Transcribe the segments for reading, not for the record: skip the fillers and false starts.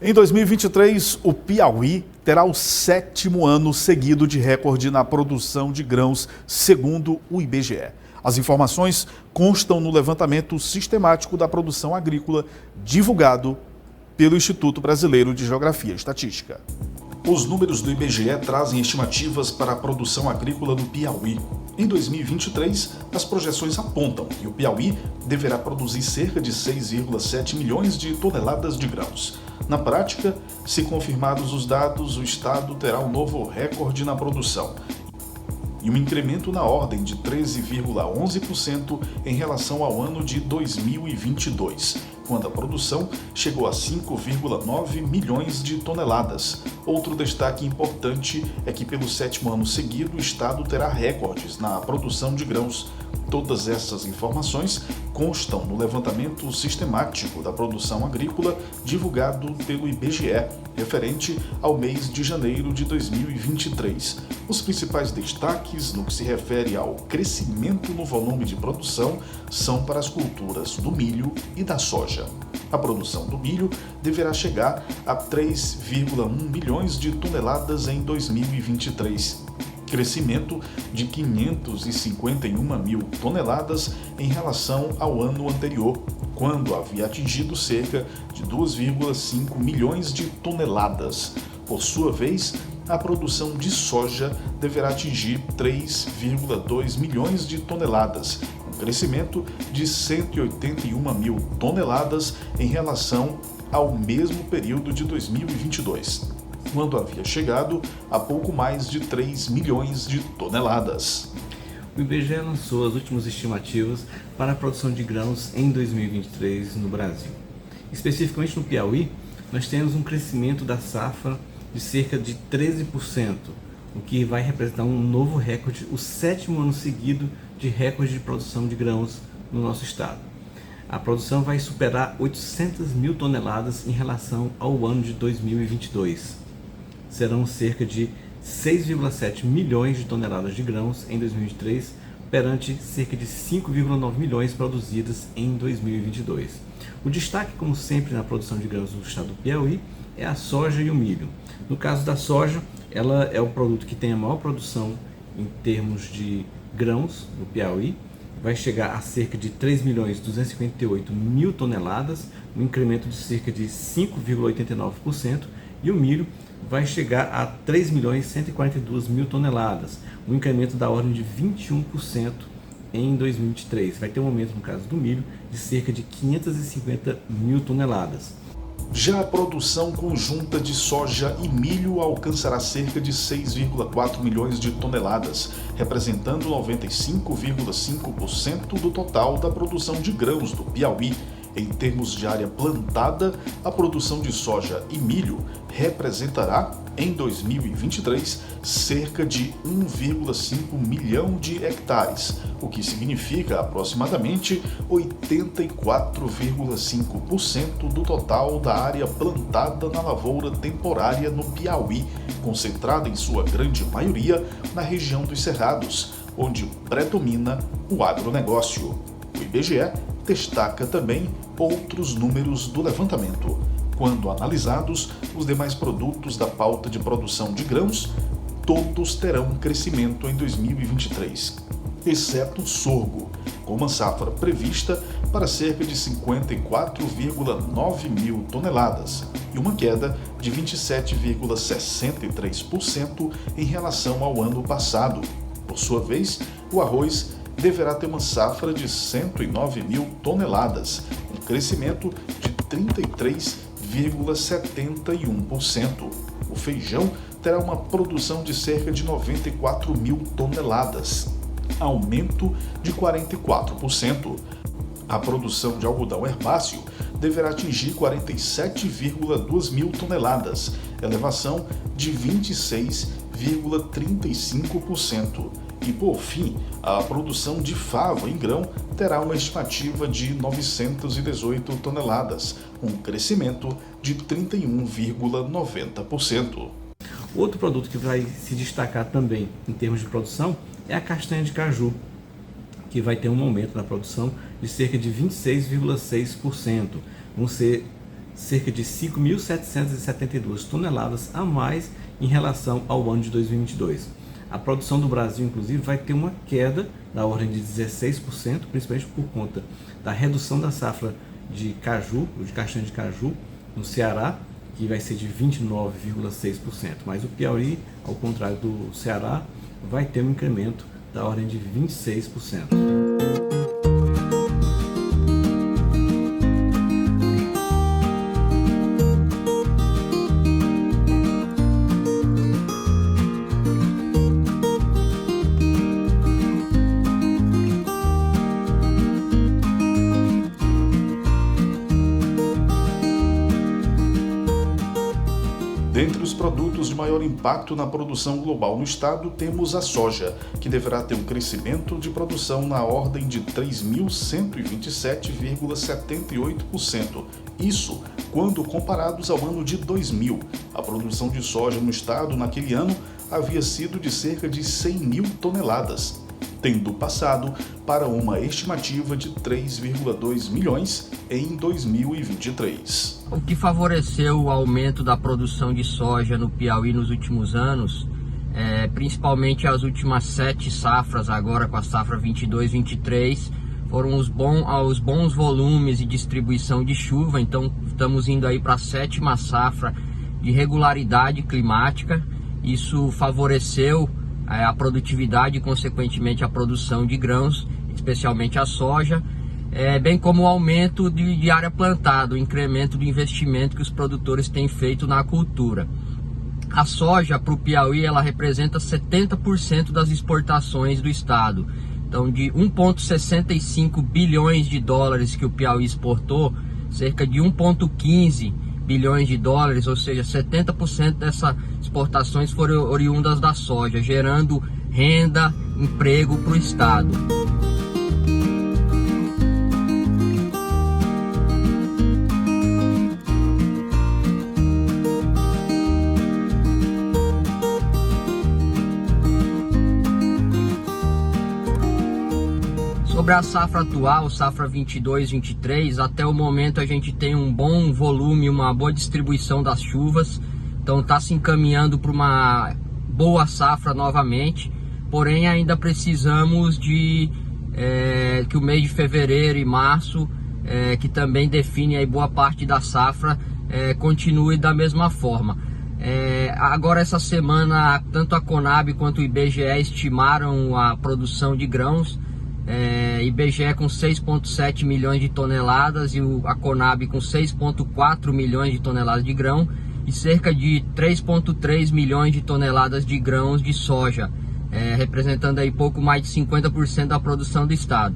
Em 2023, o Piauí terá o 7º ano seguido de recorde na produção de grãos, segundo o IBGE. As informações constam no levantamento sistemático da produção agrícola, divulgado pelo Instituto Brasileiro de Geografia e Estatística. Os números do IBGE trazem estimativas para a produção agrícola no Piauí. Em 2023, as projeções apontam que o Piauí deverá produzir cerca de 6,7 milhões de toneladas de grãos. Na prática, se confirmados os dados, o estado terá um novo recorde na produção e um incremento na ordem de 13,11% em relação ao ano de 2022, quando a produção chegou a 5,9 milhões de toneladas. Outro destaque importante é que pelo 7º ano seguido o estado terá recordes na produção de grãos. Todas essas informações constam no levantamento sistemático da produção agrícola divulgado pelo IBGE, referente ao mês de janeiro de 2023. Os principais destaques no que se refere ao crescimento no volume de produção são para as culturas do milho e da soja. A produção do milho deverá chegar a 3,1 milhões de toneladas em 2023. Crescimento de 551 mil toneladas em relação ao ano anterior, quando havia atingido cerca de 2,5 milhões de toneladas. Por sua vez, a produção de soja deverá atingir 3,2 milhões de toneladas, um crescimento de 181 mil toneladas em relação ao mesmo período de 2022. Quando havia chegado a pouco mais de 3 milhões de toneladas. O IBGE lançou as últimas estimativas para a produção de grãos em 2023 no Brasil. Especificamente no Piauí, nós temos um crescimento da safra de cerca de 13%, o que vai representar um novo recorde, o 7º ano seguido de recorde de produção de grãos no nosso estado. A produção vai superar 800 mil toneladas em relação ao ano de 2022. Serão cerca de 6,7 milhões de toneladas de grãos em 2023, perante cerca de 5,9 milhões produzidas em 2022. O destaque, como sempre, na produção de grãos do estado do Piauí é a soja e o milho. No caso da soja, ela é o produto que tem a maior produção em termos de grãos no Piauí, vai chegar a cerca de 3.258.000 toneladas, um incremento de cerca de 5,89%, e o milho vai chegar a 3.142.000 toneladas, um incremento da ordem de 21% em 2023. Vai ter um aumento, no caso do milho, de cerca de 550.000 toneladas. Já a produção conjunta de soja e milho alcançará cerca de 6,4 milhões de toneladas, representando 95,5% do total da produção de grãos do Piauí. Em termos de área plantada, a produção de soja e milho representará, em 2023, cerca de 1,5 milhão de hectares, o que significa aproximadamente 84,5% do total da área plantada na lavoura temporária no Piauí, concentrada em sua grande maioria na região dos Cerrados, onde predomina o agronegócio. O IBGE destaca também outros números do levantamento. Quando analisados, os demais produtos da pauta de produção de grãos, todos terão um crescimento em 2023, exceto o sorgo, com uma safra prevista para cerca de 54,9 mil toneladas e uma queda de 27,63% em relação ao ano passado. Por sua vez, o arroz deverá ter uma safra de 109 mil toneladas, um crescimento de 33,71%. O feijão terá uma produção de cerca de 94 mil toneladas, aumento de 44%. A produção de algodão herbáceo deverá atingir 47,2 mil toneladas, elevação de 26,35%. E, por fim, a produção de favo em grão terá uma estimativa de 918 toneladas, um crescimento de 31,90%. Outro produto que vai se destacar também em termos de produção é a castanha de caju, que vai ter um aumento na produção de cerca de 26,6%. Vão ser cerca de 5.772 toneladas a mais em relação ao ano de 2022. A produção do Brasil, inclusive, vai ter uma queda da ordem de 16%, principalmente por conta da redução da safra de caju, de castanha de caju, no Ceará, que vai ser de 29,6%. Mas o Piauí, ao contrário do Ceará, vai ter um incremento da ordem de 26%. Dentre os produtos de maior impacto na produção global no estado, temos a soja, que deverá ter um crescimento de produção na ordem de 3.127,78%. Isso quando comparados ao ano de 2000. A produção de soja no estado naquele ano havia sido de cerca de 100 mil toneladas, tendo passado para uma estimativa de 3,2 milhões em 2023. O que favoreceu o aumento da produção de soja no Piauí nos últimos anos, principalmente as últimas 7 safras, agora com a safra 22-23, foram os bons volumes e distribuição de chuva. Então estamos indo aí para a 7ª safra de regularidade climática. Isso favoreceu a produtividade e, consequentemente, a produção de grãos, especialmente a soja, bem como o aumento de área plantada, o incremento do investimento que os produtores têm feito na cultura. A soja, para o Piauí, ela representa 70% das exportações do estado. Então, de 1,65 bilhões de dólares que o Piauí exportou, cerca de 1,15 bilhões de dólares, ou seja, 70% dessas exportações foram oriundas da soja, gerando renda, emprego para o estado. Sobre a safra atual, safra 22-23, até o momento a gente tem um bom volume, uma boa distribuição das chuvas, então está se encaminhando para uma boa safra novamente, porém ainda precisamos de que o mês de fevereiro e março, que também define aí boa parte da safra, continue da mesma forma. Agora essa semana, tanto a Conab quanto o IBGE estimaram a produção de grãos, IBGE com 6,7 milhões de toneladas e a Conab com 6,4 milhões de toneladas de grão e cerca de 3,3 milhões de toneladas de grãos de soja, representando aí pouco mais de 50% da produção do estado.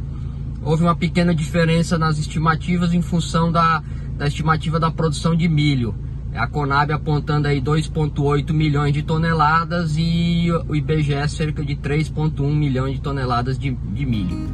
Houve uma pequena diferença nas estimativas em função da estimativa da produção de milho. A Conab apontando aí 2,8 milhões de toneladas e o IBGE cerca de 3,1 milhões de toneladas de milho.